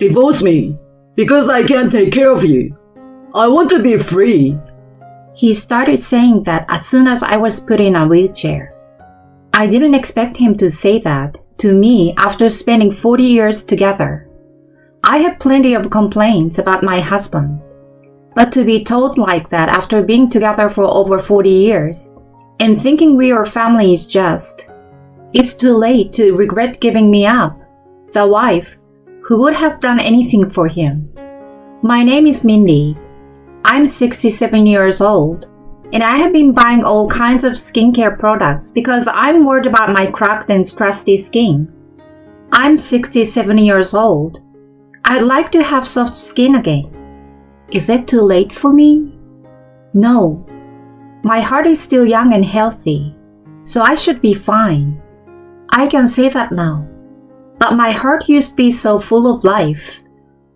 Divorce me, because I can't take care of you. I want to be free. He started saying that as soon as I was put in a wheelchair. I didn't expect him to say that to me after spending 40 years together. I have plenty of complaints about my husband, but to be told like that after being together for over 40 years and thinking we are family is just, it's too late to regret giving me up, the wife who would have done anything for him. My name is Mindy. I'm 67 years old, and I have been buying all kinds of skincare products because I'm worried about my cracked and crusty skin. I'm 67 years old. I'd like to have soft skin again. Is it too late for me? No. My heart is still young and healthy, so I should be fine. I can say that now. But my heart used to be so full of life.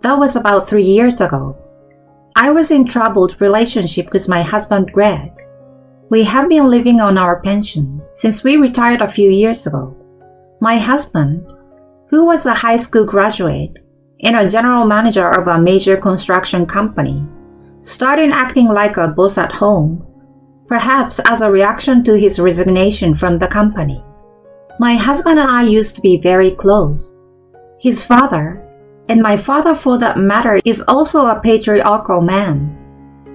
That was about 3 years ago. I was in troubled relationship with my husband Greg. We have been living on our pension since we retired a few years ago. My husband, who was a high school graduate and a general manager of a major construction company, started acting like a boss at home, perhaps as a reaction to his resignation from the company. My husband and I used to be very close. His father, and my father for that matter, is also a patriarchal man.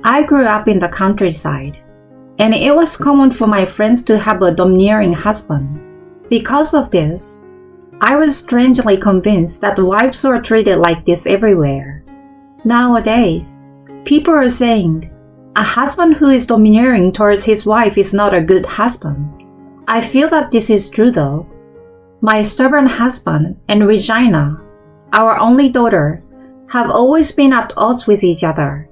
I grew up in the countryside, and it was common for my friends to have a domineering husband. Because of this, I was strangely convinced that wives were treated like this everywhere. Nowadays, people are saying, a husband who is domineering towards his wife is not a good husband. I feel that this is true though. My stubborn husband and Regina, our only daughter, have always been at odds with each other.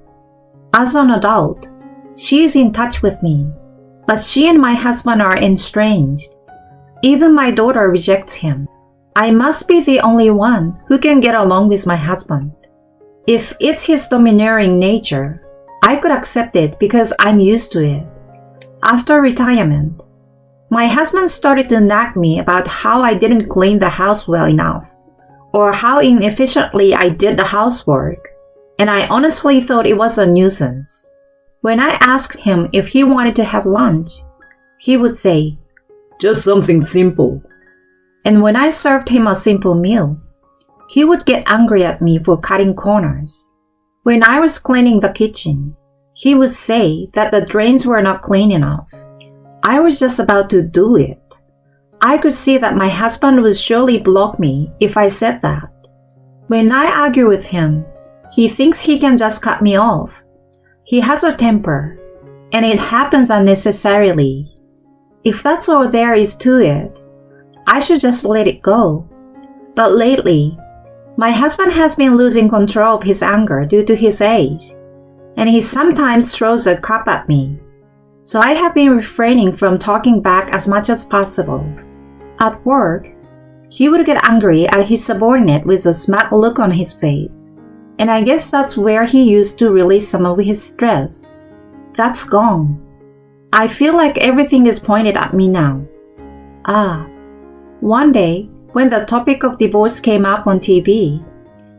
As an adult, she is in touch with me, but she and my husband are estranged. Even my daughter rejects him. I must be the only one who can get along with my husband. If it's his domineering nature, I could accept it because I'm used to it. After retirement, my husband started to nag me about how I didn't clean the house well enough, or how inefficiently I did the housework, and I honestly thought it was a nuisance. When I asked him if he wanted to have lunch, he would say, "Just something simple." And when I served him a simple meal, he would get angry at me for cutting corners. When I was cleaning the kitchen, he would say that the drains were not clean enough. I was just about to do it. I could see that my husband would surely block me if I said that. When I argue with him, he thinks he can just cut me off. He has a temper, and it happens unnecessarily. If that's all there is to it, I should just let it go. But lately, my husband has been losing control of his anger due to his age, and he sometimes throws a cup at me. So I have been refraining from talking back as much as possible. At work, he would get angry at his subordinate with a smug look on his face, and I guess that's where he used to release some of his stress. That's gone. I feel like everything is pointed at me now. One day, when the topic of divorce came up on TV,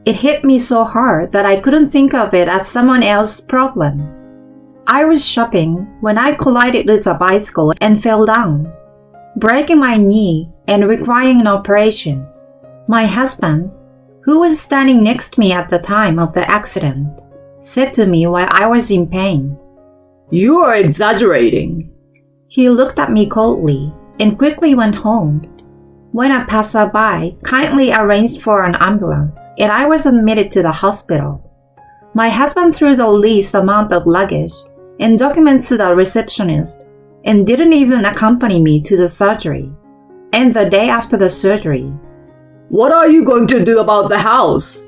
it hit me so hard that I couldn't think of it as someone else's problem. I was shopping when I collided with a bicycle and fell down, breaking my knee and requiring an operation. My husband, who was standing next to me at the time of the accident, said to me while I was in pain, "You are exaggerating." He looked at me coldly and quickly went home. When a passerby kindly arranged for an ambulance and I was admitted to the hospital, my husband threw the least amount of luggage and documents to the receptionist and didn't even accompany me to the surgery. And the day after the surgery, "What are you going to do about the house?"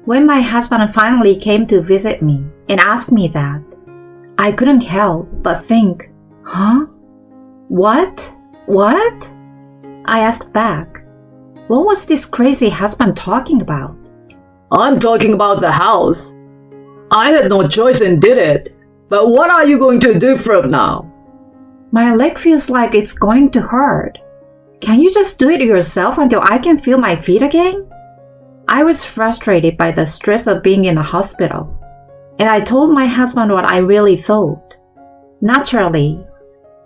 When my husband finally came to visit me and asked me that, I couldn't help but think, huh? What? I asked back, what was this crazy husband talking about? "I'm talking about the house. I had no choice and did it. But what are you going to do from now?" My leg feels like it's going to hurt. Can you just do it yourself until I can feel my feet again? I was frustrated by the stress of being in a hospital, and I told my husband what I really thought. Naturally,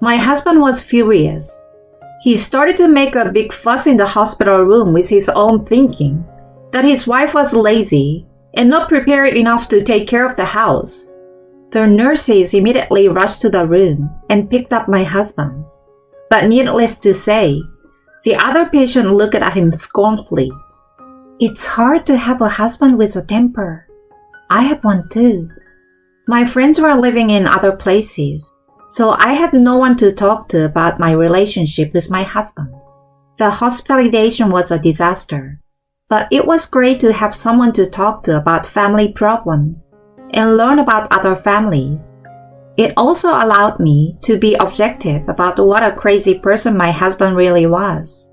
my husband was furious. He started to make a big fuss in the hospital room with his own thinking that his wife was lazy and not prepared enough to take care of the house. The nurses immediately rushed to the room and picked up my husband. But needless to say, the other patient looked at him scornfully. It's hard to have a husband with a temper. I have one too. My friends were living in other places, so I had no one to talk to about my relationship with my husband. The hospitalization was a disaster, but it was great to have someone to talk to about family problems and learn about other families. It also allowed me to be objective about what a crazy person my husband really was.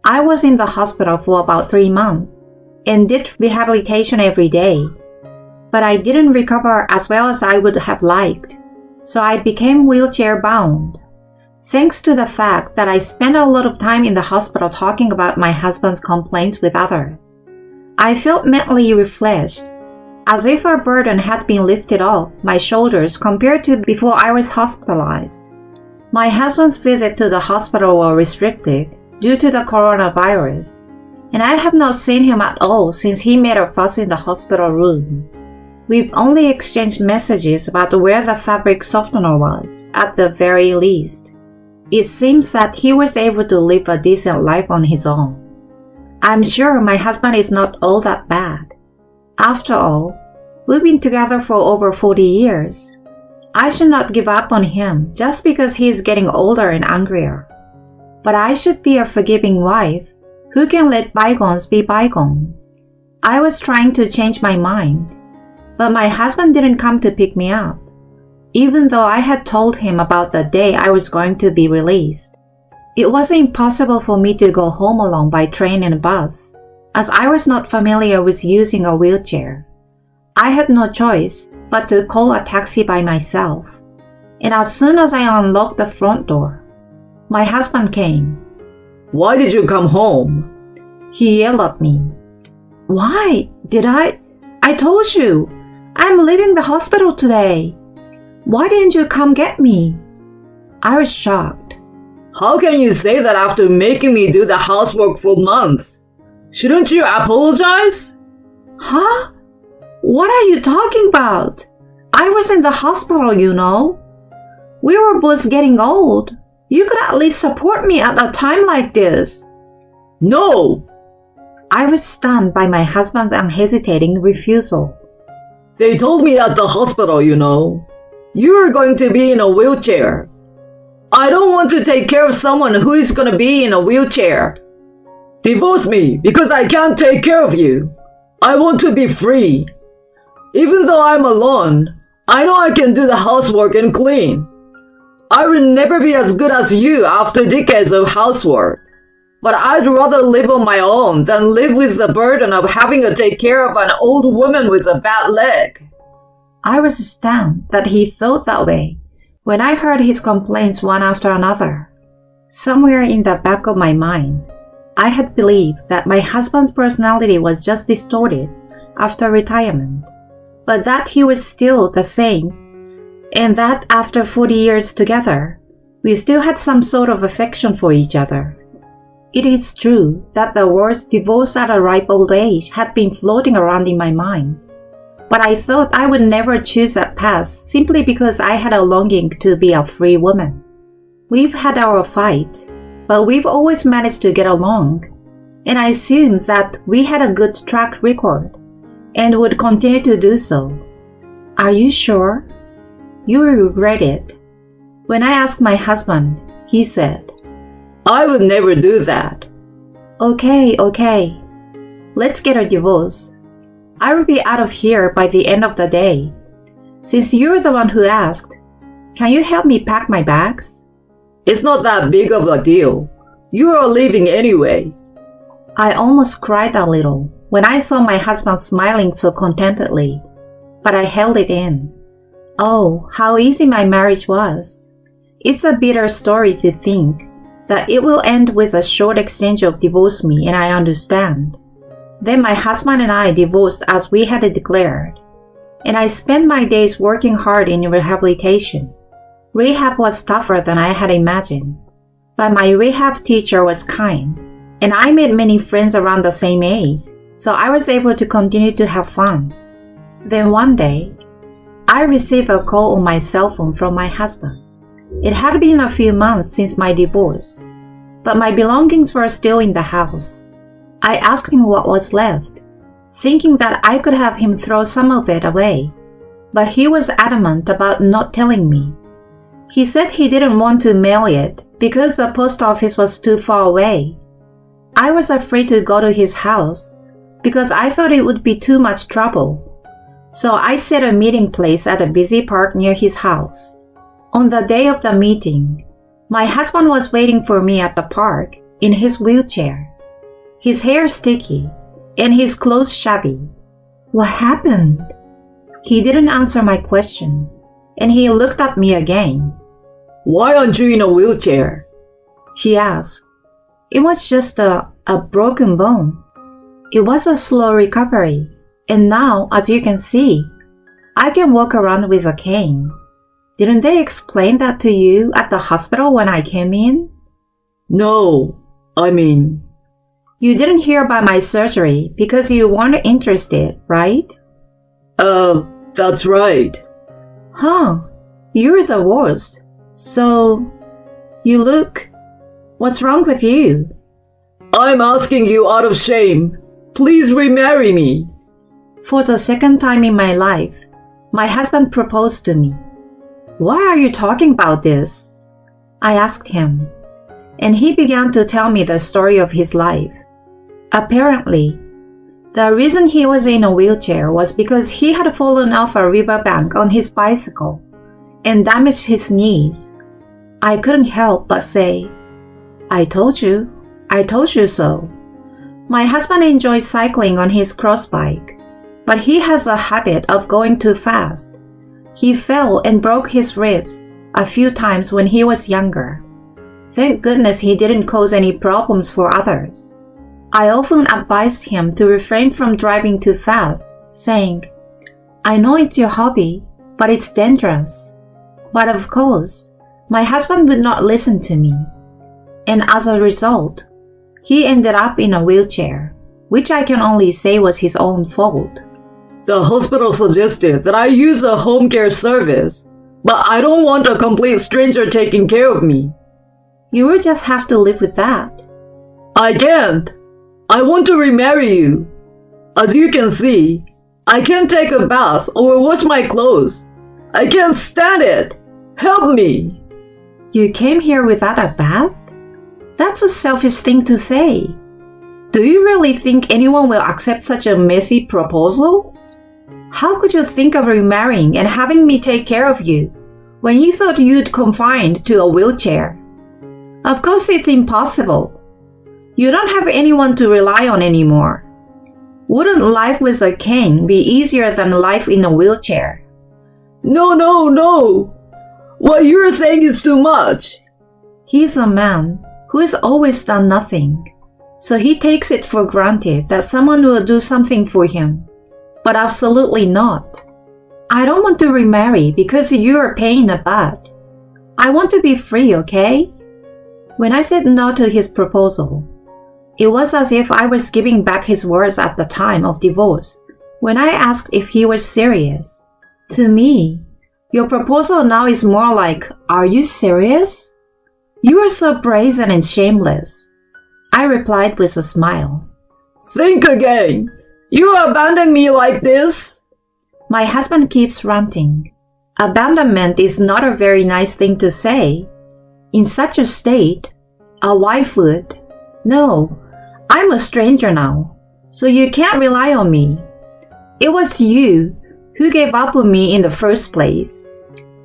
I was in the hospital for about 3 months and did rehabilitation every day, but I didn't recover as well as I would have liked, so I became wheelchair bound. Thanks to the fact that I spent a lot of time in the hospital talking about my husband's complaints with others, I felt mentally refreshed, as if a burden had been lifted off my shoulders compared to before I was hospitalized. My husband's visits to the hospital were restricted due to the coronavirus, and I have not seen him at all since he made a fuss in the hospital room. We've only exchanged messages about where the fabric softener was, at the very least. It seems that he was able to live a decent life on his own. I'm sure my husband is not all that bad. After all, we've been together for over 40 years. I should not give up on him just because he is getting older and angrier. But I should be a forgiving wife who can let bygones be bygones. I was trying to change my mind, but my husband didn't come to pick me up, even though I had told him about the day I was going to be released. It was impossible for me to go home alone by train and bus, as I was not familiar with using a wheelchair. I had no choice but to call a taxi by myself, and as soon as I unlocked the front door, my husband came. Why did you come home? He yelled at me. Why did I told you, I'm leaving the hospital today. Why didn't you come get me? I was shocked. How can you say that after making me do the housework for months? Shouldn't you apologize? Huh? What are you talking about? I was in the hospital, you know. We were both getting old. You could at least support me at a time like this. No! I was stunned by my husband's unhesitating refusal. They told me at the hospital, you know. You are going to be in a wheelchair. I don't want to take care of someone who is going to be in a wheelchair. Divorce me because I can't take care of you. I want to be free. Even though I'm alone, I know I can do the housework and clean. I will never be as good as you after decades of housework. But I'd rather live on my own than live with the burden of having to take care of an old woman with a bad leg. I was stunned that he thought that way when I heard his complaints one after another. Somewhere in the back of my mind, I had believed that my husband's personality was just distorted after retirement, but that he was still the same, and that after 40 years together, we still had some sort of affection for each other. It is true that the words divorce at a ripe old age had been floating around in my mind, but I thought I would never choose that path simply because I had a longing to be a free woman. We've had our fights, but we've always managed to get along, and I assumed that we had a good track record and would continue to do so. Are you sure? You will regret it. When I asked my husband, he said, I would never do that. Okay. Let's get a divorce. I will be out of here by the end of the day. Since you're the one who asked, can you help me pack my bags? It's not that big of a deal. You are leaving anyway. I almost cried a little when I saw my husband smiling so contentedly, but I held it in. Oh, how easy my marriage was. It's a bitter story to think that it will end with a short exchange of divorce me, and I understand. Then my husband and I divorced as we had declared, and I spent my days working hard in rehabilitation. Rehab was tougher than I had imagined, but my rehab teacher was kind, and I made many friends around the same age, so I was able to continue to have fun. Then one day, I received a call on my cell phone from my husband. It had been a few months since my divorce, but my belongings were still in the house. I asked him what was left, thinking that I could have him throw some of it away, but he was adamant about not telling me. He said he didn't want to mail it because the post office was too far away. I was afraid to go to his house because I thought it would be too much trouble. So I set a meeting place at a busy park near his house. On the day of the meeting, my husband was waiting for me at the park in his wheelchair. His hair sticky and his clothes shabby. What happened? He didn't answer my question, and he looked at me again. Why aren't you in a wheelchair? He asked. It was just a broken bone. It was a slow recovery, and now, as you can see, I can walk around with a cane. Didn't they explain that to you at the hospital when I came in? No, You didn't hear about my surgery because you weren't interested, right? That's right. Huh, you're the worst. So, you look... What's wrong with you? I'm asking you out of shame. Please remarry me. For the second time in my life, my husband proposed to me. Why are you talking about this? I asked him, and he began to tell me the story of his life. Apparently, the reason he was in a wheelchair was because he had fallen off a riverbank on his bicycle and damaged his knees. I couldn't help but say, I told you so. My husband enjoys cycling on his cross bike, but he has a habit of going too fast. He fell and broke his ribs a few times when he was younger. Thank goodness he didn't cause any problems for others. I often advised him to refrain from driving too fast, saying, I know it's your hobby, but it's dangerous. But of course, my husband would not listen to me. And as a result, he ended up in a wheelchair, which I can only say was his own fault. The hospital suggested that I use a home care service, but I don't want a complete stranger taking care of me. You will just have to live with that. I can't. I want to remarry you. As you can see, I can't take a bath or wash my clothes. I can't stand it. Help me. You came here without a bath? That's a selfish thing to say. Do you really think anyone will accept such a messy proposal? How could you think of remarrying and having me take care of you when you thought you'd confined to a wheelchair? Of course it's impossible. You don't have anyone to rely on anymore. Wouldn't life with a cane be easier than life in a wheelchair? No. What you're saying is too much. He's a man who has always done nothing, so he takes it for granted that someone will do something for him. But absolutely not. I don't want to remarry because you're a pain in the butt. I want to be free, okay? When I said no to his proposal, it was as if I was giving back his words at the time of divorce, when I asked if he was serious. To me, your proposal now is more like, are you serious? You are so brazen and shameless. I replied with a smile. Think again. You abandon me like this? My husband keeps ranting. Abandonment is not a very nice thing to say. In such a state, a wife would. No, I'm a stranger now, so you can't rely on me. It was you who gave up on me in the first place.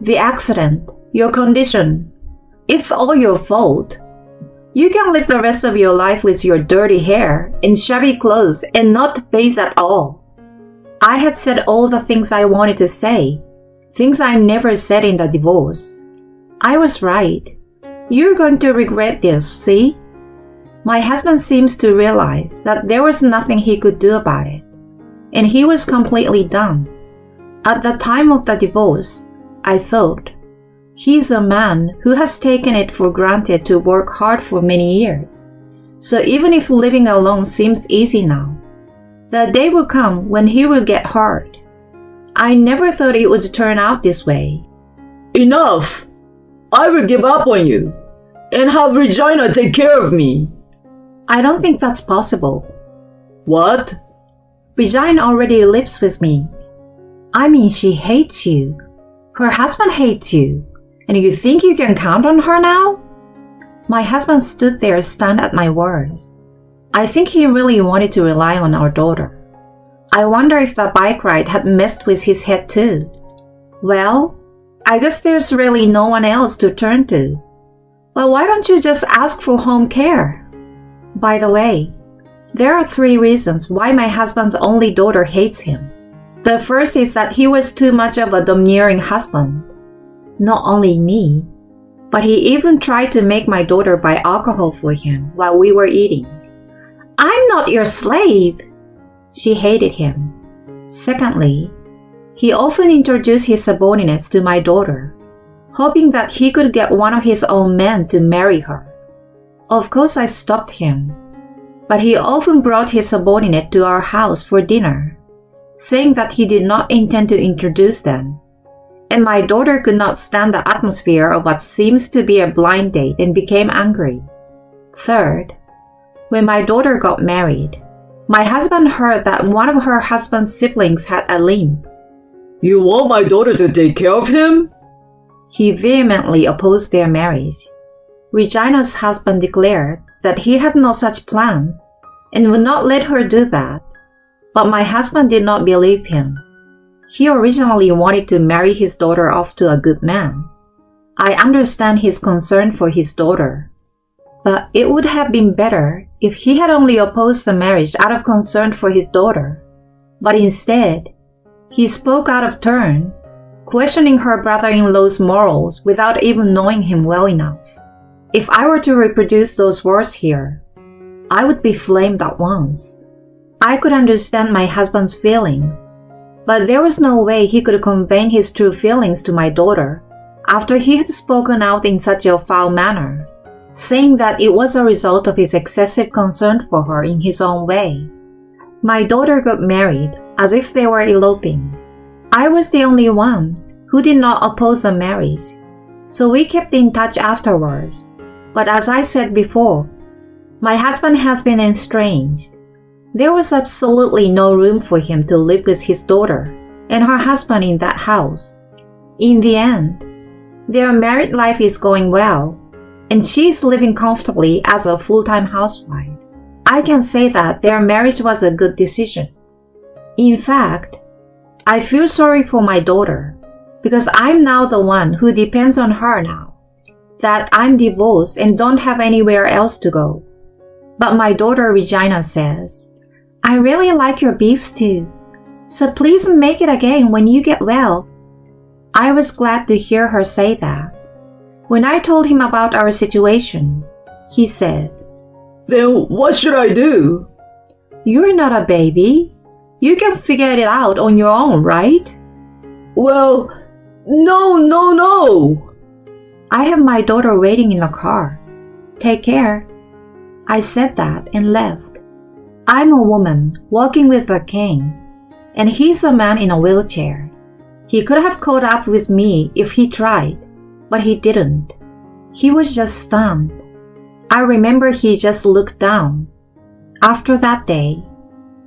The accident, your condition, it's all your fault. You can live the rest of your life with your dirty hair and shabby clothes and not bathe at all. I had said all the things I wanted to say, things I never said in the divorce. I was right. You're going to regret this, see? My husband seems to realize that there was nothing he could do about it, and he was completely done. At the time of the divorce, I thought, he's a man who has taken it for granted to work hard for many years. So even if living alone seems easy now, the day will come when he will get hurt. I never thought it would turn out this way. Enough! I will give up on you and have Regina take care of me. I don't think that's possible. What? Regina already lives with me. I mean, she hates you. Her husband hates you. And you think you can count on her now? My husband stood there stunned at my words. I think he really wanted to rely on our daughter. I wonder if the bike ride had messed with his head too. Well, I guess there's really no one else to turn to. Well, why don't you just ask for home care? By the way, there are 3 reasons why my husband's only daughter hates him. The first is that he was too much of a domineering husband. Not only me, but he even tried to make my daughter buy alcohol for him while we were eating. I'm not your slave! She hated him. Secondly, he often introduced his subordinates to my daughter, hoping that he could get one of his own men to marry her. Of course, I stopped him, but he often brought his subordinate to our house for dinner, saying that he did not intend to introduce them. And my daughter could not stand the atmosphere of what seems to be a blind date and became angry. Third, when my daughter got married, my husband heard that one of her husband's siblings had a limp. You want my daughter to take care of him? He vehemently opposed their marriage. Regina's husband declared that he had no such plans and would not let her do that, but my husband did not believe him. He originally wanted to marry his daughter off to a good man. I understand his concern for his daughter, but it would have been better if he had only opposed the marriage out of concern for his daughter. But instead, he spoke out of turn, questioning her brother-in-law's morals without even knowing him well enough. If I were to reproduce those words here, I would be flamed at once. I could understand my husband's feelings, but there was no way he could convey his true feelings to my daughter after he had spoken out in such a foul manner, saying that it was a result of his excessive concern for her in his own way. My daughter got married as if they were eloping. I was the only one who did not oppose the marriage, so we kept in touch afterwards. But as I said before, my husband has been estranged. There was absolutely no room for him to live with his daughter and her husband in that house. In the end, their married life is going well, and she is living comfortably as a full-time housewife. I can say that their marriage was a good decision. In fact, I feel sorry for my daughter because I'm now the one who depends on her now that I'm divorced and don't have anywhere else to go. But my daughter Regina says, I really like your beef stew, so please make it again when you get well. I was glad to hear her say that. When I told him about our situation, he said, Then what should I do? You're not a baby. You can figure it out on your own, right? Well, no. I have my daughter waiting in the car. Take care. I said that and left. I'm a woman walking with a cane, and he's a man in a wheelchair. He could have caught up with me if he tried, but he didn't. He was just stunned. I remember he just looked down. After that day,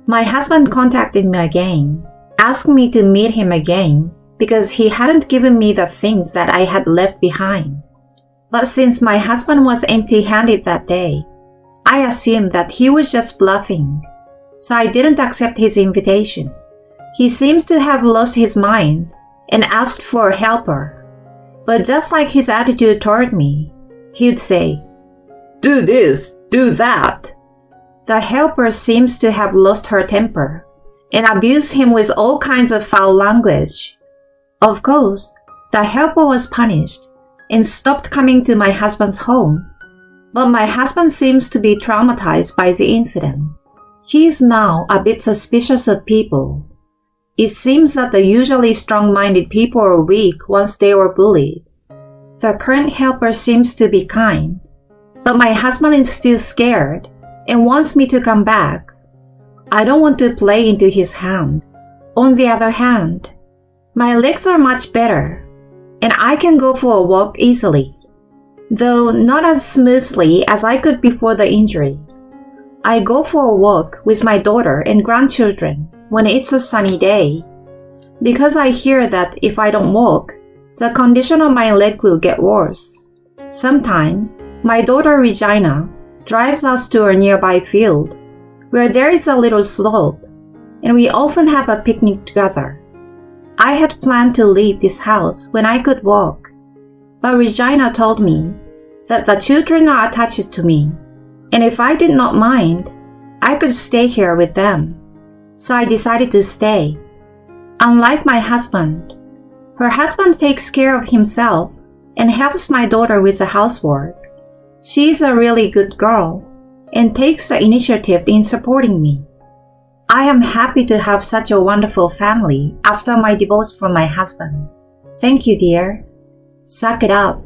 my husband contacted me again, asked me to meet him again because he hadn't given me the things that I had left behind. But since my husband was empty-handed that day, I assumed that he was just bluffing, so I didn't accept his invitation. He seems to have lost his mind and asked for a helper. But just like his attitude toward me, he'd say, Do this, do that. The helper seems to have lost her temper and abused him with all kinds of foul language. Of course, the helper was punished and stopped coming to my husband's home. But my husband seems to be traumatized by the incident. He is now a bit suspicious of people. It seems that the usually strong-minded people are weak once they were bullied. The current helper seems to be kind, but my husband is still scared and wants me to come back. I don't want to play into his hand. On the other hand, my legs are much better, and I can go for a walk easily, though not as smoothly as I could before the injury. I go for a walk with my daughter and grandchildren when it's a sunny day, because I hear that if I don't walk, the condition of my leg will get worse. Sometimes, my daughter Regina drives us to a nearby field, where there is a little slope, and we often have a picnic together. I had planned to leave this house when I could walk, but Regina told me that the children are attached to me, and if I did not mind, I could stay here with them. So I decided to stay. Unlike my husband, her husband takes care of himself and helps my daughter with the housework. She is a really good girl and takes the initiative in supporting me. I am happy to have such a wonderful family after my divorce from my husband. Thank you, dear. Suck it up.